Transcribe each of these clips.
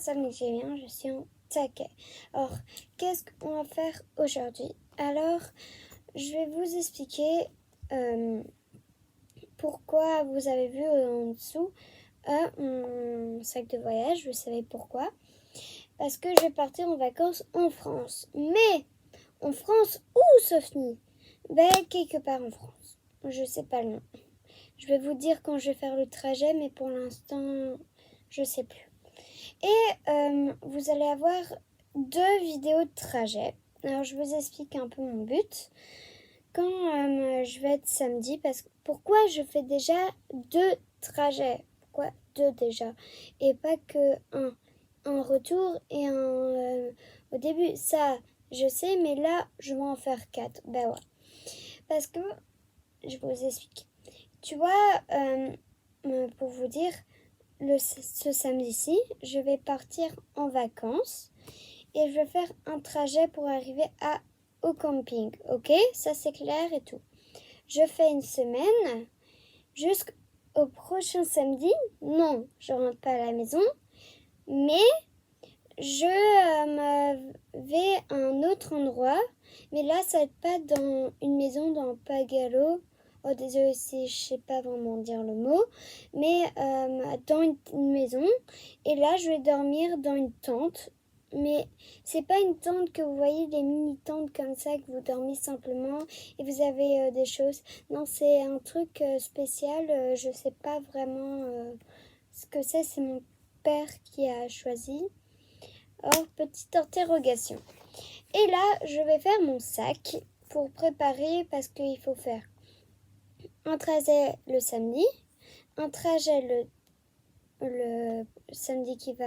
samedi qui vient, je suis en taquet. Alors, qu'est-ce qu'on va faire aujourd'hui? Alors, je vais vous expliquer pourquoi vous avez vu en dessous mon sac de voyage. Vous savez pourquoi? Parce que je vais partir en vacances en France. Mais en France où, Sophie? Ben, quelque part en France. Je sais pas le nom. Je vais vous dire quand je vais faire le trajet, mais pour l'instant, je sais plus. Et vous allez avoir 2 vidéos de trajet. Alors, je vous explique un peu mon but. Quand je vais être samedi, parce que pourquoi je fais déjà 2 trajets? Pourquoi 2 déjà? Et pas que un retour et un au début. Ça, je sais, mais là, je vais en faire 4. Ben ouais. Parce que, je vous explique. Tu vois, pour vous dire, ce samedi-ci, je vais partir en vacances et je vais faire un trajet pour arriver au camping. Ok? Ça, c'est clair et tout. Je fais une semaine jusqu'au prochain samedi. Non, je rentre pas à la maison, mais je vais à un autre endroit. Mais là, ça va être pas dans une maison dans Pagalo. Oh, désolé si je sais pas vraiment dire le mot. Mais dans une maison. Et là, je vais dormir dans une tente. Mais c'est pas une tente que vous voyez, des mini-tentes comme ça, que vous dormez simplement et vous avez des choses. Non, c'est un truc spécial. Je sais pas vraiment ce que c'est. C'est mon père qui a choisi. Or, petite interrogation. Et là, je vais faire mon sac pour préparer parce qu'il faut faire un trajet le samedi, un trajet le samedi qui va...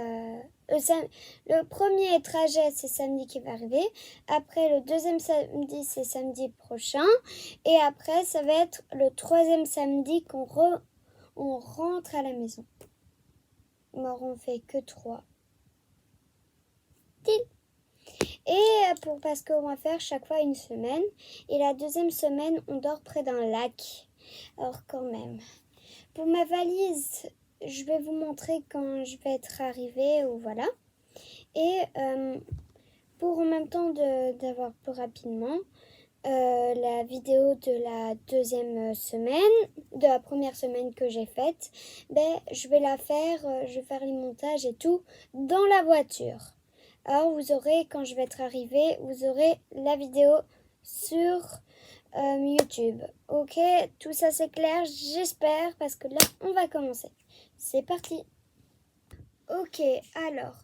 Le premier trajet, c'est samedi qui va arriver. Après, le deuxième samedi, c'est samedi prochain. Et après, ça va être le 3e samedi qu'on rentre à la maison. Alors, on fait que 3. Et parce qu'on va faire chaque fois une semaine. Et la 2e semaine, on dort près d'un lac. Alors quand même. Pour ma valise, je vais vous montrer quand je vais être arrivée ou voilà. Et pour en même temps d'avoir plus rapidement la vidéo de la 2e semaine, de la première semaine que j'ai faite, ben, je vais la faire, je vais faire les montages et tout dans la voiture. Alors vous aurez, quand je vais être arrivée, vous aurez la vidéo sur YouTube. Ok, tout ça c'est clair, j'espère, parce que là on va commencer. C'est parti. Ok, alors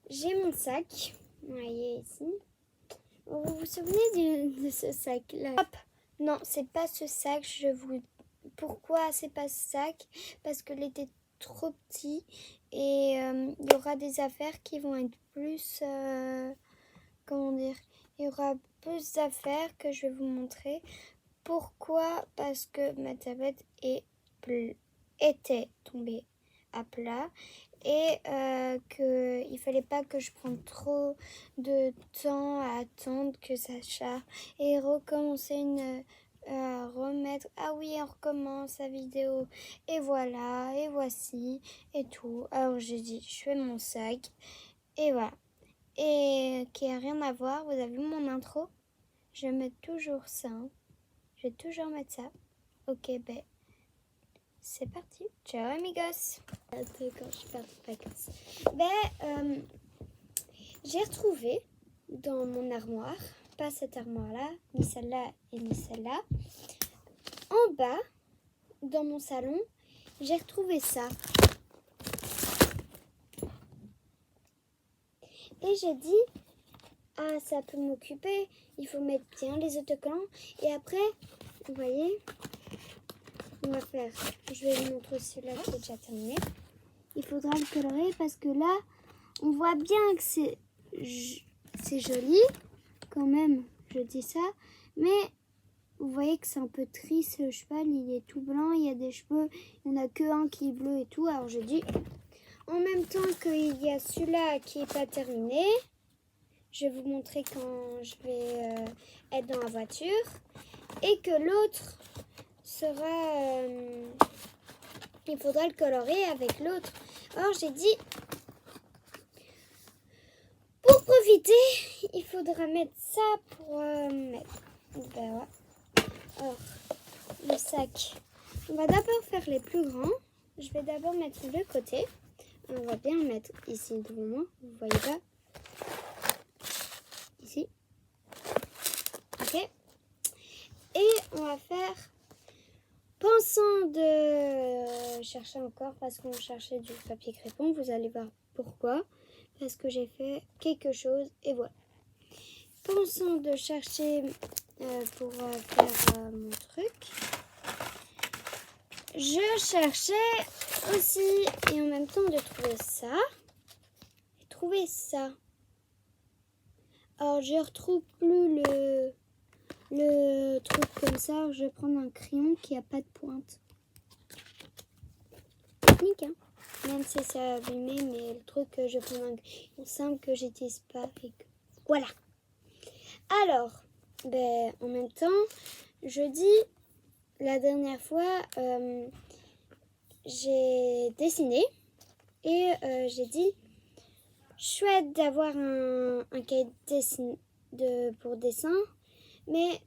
j'ai mon sac. Vous voyez ici. Vous vous souvenez de ce sac là? Hop. Non, c'est pas ce sac. Pourquoi c'est pas ce sac? Parce que il était trop petit et il y aura des affaires qui vont être plus comment dire, il y aura plus d'affaires que je vais vous montrer. Pourquoi? Parce que ma tablette était tombée à plat et qu'il fallait pas que je prenne trop de temps à attendre que ça charge et recommencer remettre. Ah oui, on recommence la vidéo et voilà, et voici et tout. Alors j'ai dit, je fais mon sac et voilà. Et qui a rien à voir, vous avez vu mon intro? Je vais mettre toujours ça. Je vais toujours mettre ça. Ok, ben, c'est parti. Ciao, amigos. Quand je pars de vacances. Ben, j'ai retrouvé dans mon armoire, pas cette armoire-là, ni celle-là et ni celle-là, en bas, dans mon salon, j'ai retrouvé ça. Et j'ai dit, ah, ça peut m'occuper, il faut mettre bien les autocollants. Et après, vous voyez, on va faire, je vais vous montrer celui-là qui est déjà terminé. Il faudra le colorer parce que là, on voit bien que c'est joli, quand même, je dis ça. Mais vous voyez que c'est un peu triste, le cheval, il est tout blanc, il y a des cheveux, il n'y en a que un qui est bleu et tout. Alors je dis, en même temps qu'il y a celui-là qui n'est pas terminé, je vais vous montrer quand je vais être dans la voiture. Et que l'autre sera... il faudra le colorer avec l'autre. Alors j'ai dit, profiter, il faudra mettre ça pour mettre. Ben ouais. Alors, le sac. On va d'abord faire les plus grands. Je vais d'abord mettre le côté. On va bien mettre ici devant moi. Vous voyez pas? Ici. Ok. Et on va faire, pensant de chercher encore, parce qu'on cherchait du papier crépon. Vous allez voir pourquoi. Parce que j'ai fait quelque chose et voilà. Pensant de chercher pour faire mon truc. Je cherchais aussi et en même temps de trouver ça. Et trouver ça. Alors je retrouve plus le truc comme ça. Je vais prendre un crayon qui a pas de pointe. Technique, hein. Même si c'est abîmé, mais le truc que je prends un crayon simple que j'utilise pas. Et que... Voilà. Alors, ben, en même temps, je dis, la dernière fois, j'ai dessiné et j'ai dit, chouette d'avoir un cahier pour dessin, mais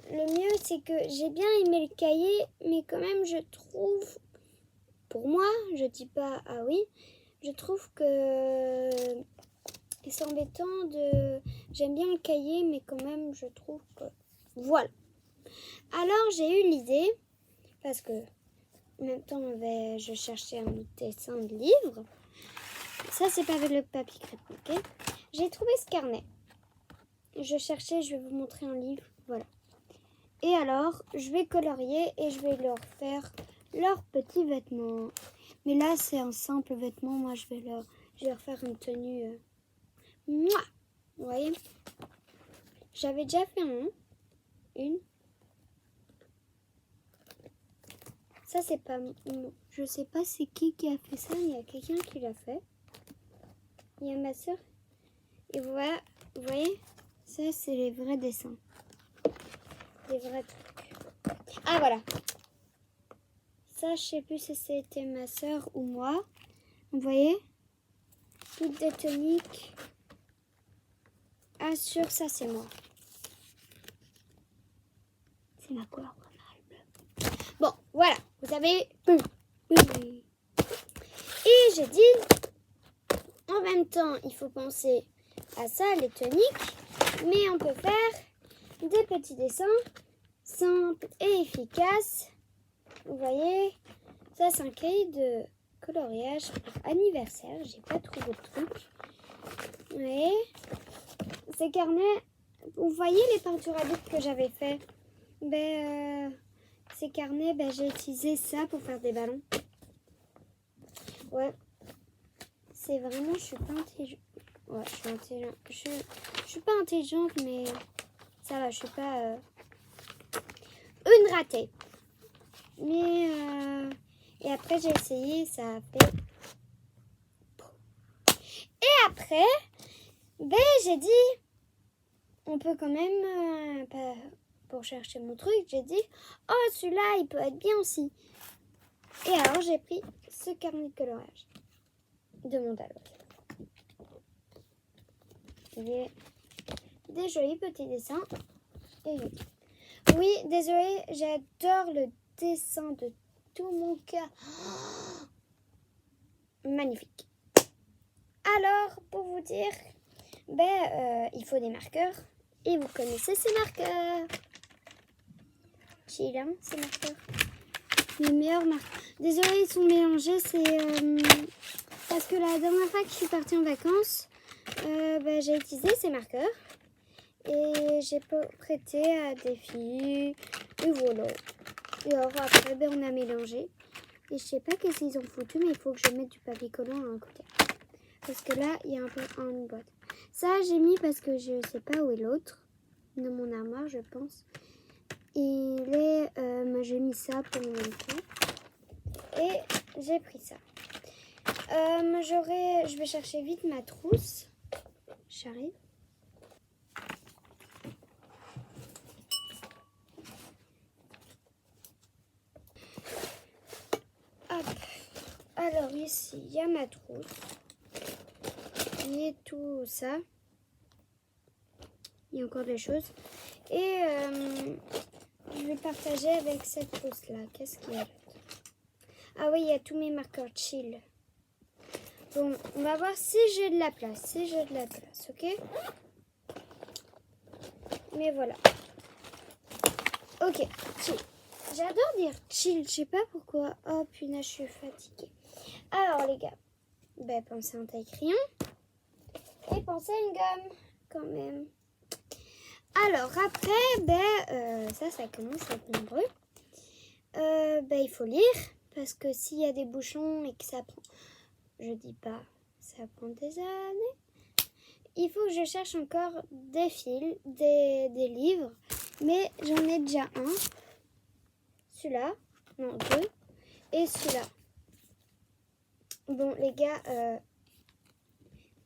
le mieux c'est que j'ai bien aimé le cahier, mais quand même je trouve, pour moi, je dis pas ah oui, je trouve que c'est embêtant de... J'aime bien le cahier, mais quand même je trouve que... Voilà. Alors j'ai eu l'idée, parce que en même temps je cherchais un dessin de livre. Ça c'est pas avec le papier crépon, ok? J'ai trouvé ce carnet. Je cherchais, je vais vous montrer un livre, voilà. Et alors, je vais colorier et je vais leur faire leurs petits vêtements. Mais là, c'est un simple vêtement. Moi, je vais leur faire une tenue. Mouah! Vous voyez? J'avais déjà fait une. Ça, c'est pas... Je sais pas c'est qui a fait ça, mais il y a quelqu'un qui l'a fait. Il y a ma soeur. Et voilà, vous voyez? Ça, c'est les vrais dessins. Les vrais trucs. Ah, voilà. Ça, je sais plus si c'était ma soeur ou moi. Vous voyez? Toutes des toniques. Ah, sûr, ça, c'est moi. C'est ma couleur préférée. Bon, voilà. Vous avez... Et j'ai dit, en même temps, il faut penser à ça, les toniques. Mais on peut faire des petits dessins simples et efficaces. Vous voyez, ça c'est un cahier de coloriage pour anniversaire. J'ai pas trouvé de truc. Vous voyez, ces carnets, vous voyez les peintures adultes que j'avais fait. Ces carnets, j'ai utilisé ça pour faire des ballons. Ouais, c'est vraiment, je suis pas intelligente. Ouais, je suis intelligente. Je suis pas intelligente, mais ça va, je suis pas une ratée. Mais et après j'ai essayé, ça a fait. Et après, j'ai dit, on peut quand même pour chercher mon truc, j'ai dit, oh celui-là il peut être bien aussi. Et alors j'ai pris ce carnet de coloriage de mon tableau. Il y a des jolis petits dessins. Et oui, désolé, j'adore le dessin de tout mon cœur. Oh, magnifique. Alors, pour vous dire, il faut des marqueurs. Et vous connaissez ces marqueurs. Chill, hein, ces marqueurs. Les meilleurs marqueurs. Désolé, ils sont mélangés. C'est parce que la dernière fois que je suis partie en vacances, j'ai utilisé ces marqueurs. Et j'ai prêté à des filles. Et voilà. Et alors après, on a mélangé. Et je sais pas qu'est-ce qu'ils ont foutu, mais il faut que je mette du papier collant à un côté. Parce que là, il y a un peu une boîte. Ça, j'ai mis parce que je sais pas où est l'autre. De mon armoire, je pense. J'ai mis ça pour mon temps. Et j'ai pris ça. Je vais chercher vite ma trousse. J'arrive. Hop. Alors ici, il y a ma trousse. Et tout ça. Il y a encore des choses. Et je vais partager avec cette trousse-là. Qu'est-ce qu'il y a d'autre? Ah oui, il y a tous mes marqueurs chill. Bon, on va voir si j'ai de la place. Ok? Mais voilà. Ok, chill. J'adore dire chill, je sais pas pourquoi. Oh punaise, je suis fatiguée. Alors les gars, ben, pensez à un taille-crayon. Et pensez à une gomme, quand même. Alors après, ça commence à être nombreux. Il faut lire, parce que s'il y a des bouchons et que ça prend... Je dis pas, ça prend des années. Il faut que je cherche encore des fils, des livres. Mais j'en ai déjà un. Celui-là. Non, deux. Et celui-là. Bon, les gars,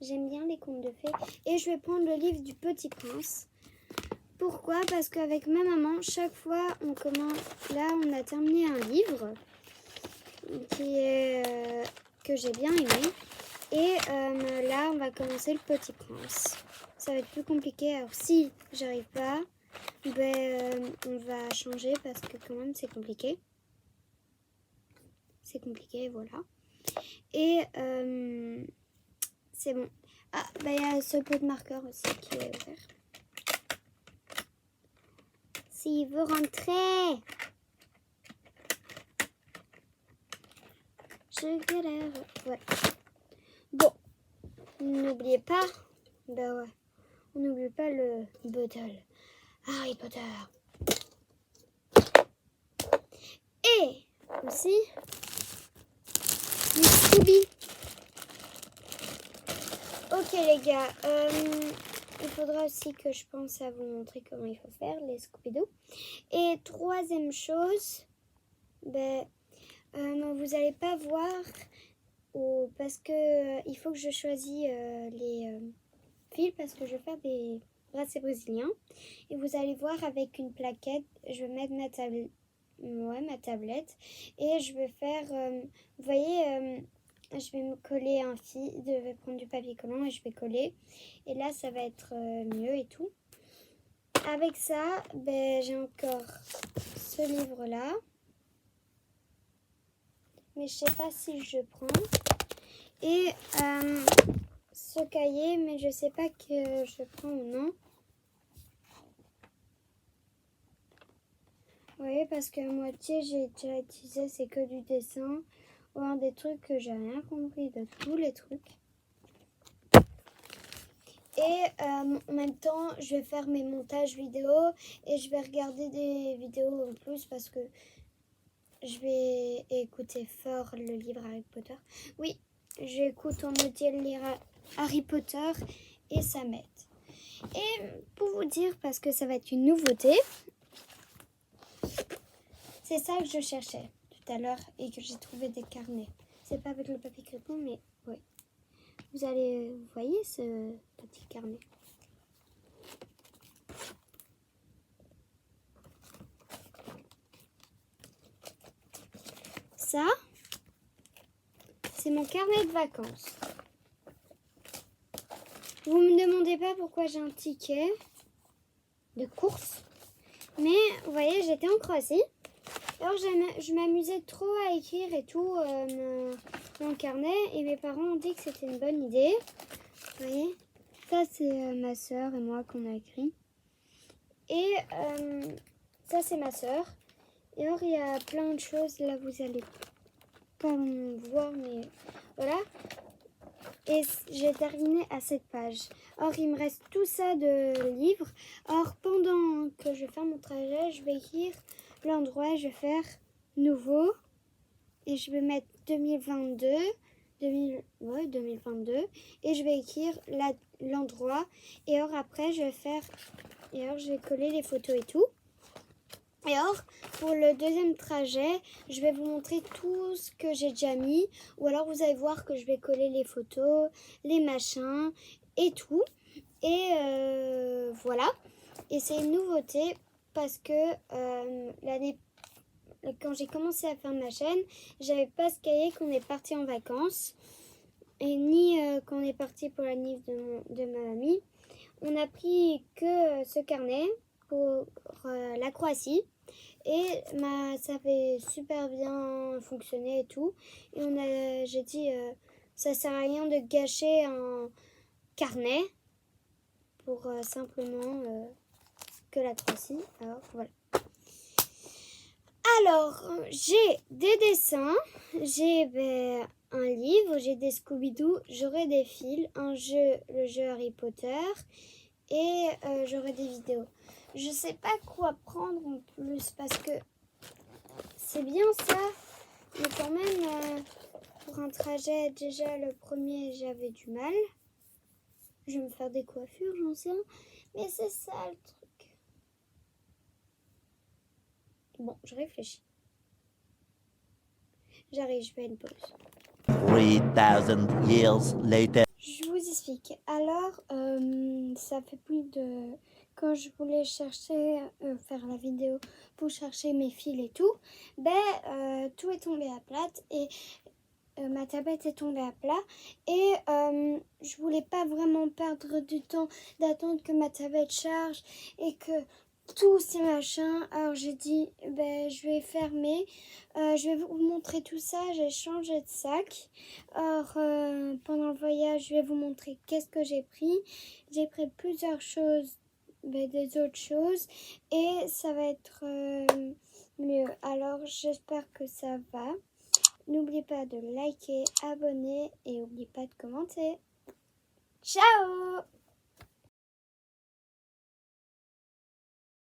j'aime bien les contes de fées. Et je vais prendre le livre du Petit Prince. Pourquoi? Parce qu'avec ma maman, chaque fois, on commence... Là, on a terminé un livre qui est... que j'ai bien aimé. Et là, on va commencer le Petit Prince. Ça va être plus compliqué. Alors, si j'arrive pas, on va changer parce que quand même, c'est compliqué. C'est compliqué, voilà. Et c'est bon. Ah, il y a ce pot de marqueur aussi qui est ouvert. S'il veut rentrer. Je galère. Ouais. Bon. N'oubliez pas. Ouais. On n'oublie pas le bottle. Harry Potter. Et aussi les Scooby. Ok les gars. Il faudra aussi que je pense à vous montrer comment il faut faire les Scooby-Doo. Et troisième chose, vous n'allez pas voir parce que il faut que je choisisse les fils parce que je vais faire des bracelets brésiliens. Et vous allez voir avec une plaquette, je vais mettre ma tablette et je vais faire, vous voyez, je vais me coller un fil, je vais prendre du papier collant et je vais coller. Et là, ça va être mieux et tout. Avec ça, j'ai encore ce livre-là. Mais je sais pas si je prends. Et ce cahier, mais je sais pas que je prends ou non. Oui, parce que moitié, j'ai déjà utilisé, c'est que du dessin. Ou un des trucs que j'ai rien compris de tous les trucs. Et en même temps, je vais faire mes montages vidéo et je vais regarder des vidéos en plus parce que je vais écouter fort le livre Harry Potter. Oui, j'écoute en audio le livre Harry Potter et ça m'aide. Et pour vous dire, parce que ça va être une nouveauté, c'est ça que je cherchais tout à l'heure et que j'ai trouvé des carnets. C'est pas avec le papier crépon, mais oui. Vous voyez ce petit carnet. Ça, c'est mon carnet de vacances. Vous me demandez pas pourquoi j'ai un ticket de course. Mais vous voyez, j'étais en Croatie. Alors je m'amusais trop à écrire et tout mon carnet. Et mes parents ont dit que c'était une bonne idée. Vous voyez, ça c'est ma soeur et moi qu'on a écrit. Et ça c'est ma soeur. Et alors il y a plein de choses. Là vous allez pas me voir, mais voilà. Et j'ai terminé à cette page. Or, il me reste tout ça de livres. Or, pendant que je fais mon trajet, je vais écrire l'endroit. Je vais faire nouveau. Et je vais mettre 2022. 2022. Et je vais écrire l'endroit. Et or, après, je vais faire... Et alors, je vais coller les photos et tout. Et alors, pour le deuxième trajet, je vais vous montrer tout ce que j'ai déjà mis. Ou alors, vous allez voir que je vais coller les photos, les machins et tout. Et voilà. Et c'est une nouveauté parce que quand j'ai commencé à faire ma chaîne, j'avais pas ce cahier qu'on est parti en vacances. Et ni qu'on est parti pour la nif de ma mamie. on a pris que ce carnet pour la Croatie. Et ça avait super bien fonctionné et tout. Et j'ai dit, ça sert à rien de gâcher un carnet pour simplement que la Croatie. Alors voilà. Alors, j'ai des dessins, j'ai un livre, j'ai des Scooby-Doo, j'aurai des fils, un jeu, le jeu Harry Potter, et j'aurai des vidéos. Je sais pas quoi prendre en plus parce que c'est bien ça, mais quand même pour un trajet, déjà le premier j'avais du mal. Je vais me faire des coiffures, j'en sais rien, mais c'est ça le truc. Bon, je réfléchis. J'arrive, je fais une pause. 3,000 years later. Je vous explique. Alors, ça fait plus de... Quand je voulais chercher, faire la vidéo pour chercher mes fils et tout, tout est tombé à plat et ma tablette est tombée à plat. Et je voulais pas vraiment perdre du temps d'attendre que ma tablette charge et que tous ces machins. Alors j'ai dit, je vais fermer. Je vais vous montrer tout ça. J'ai changé de sac. Alors pendant le voyage, je vais vous montrer qu'est-ce que j'ai pris. J'ai pris plusieurs choses, des autres choses. Et ça va être mieux. Alors j'espère que ça va. N'oubliez pas de liker, abonner et n'oubliez pas de commenter. Ciao!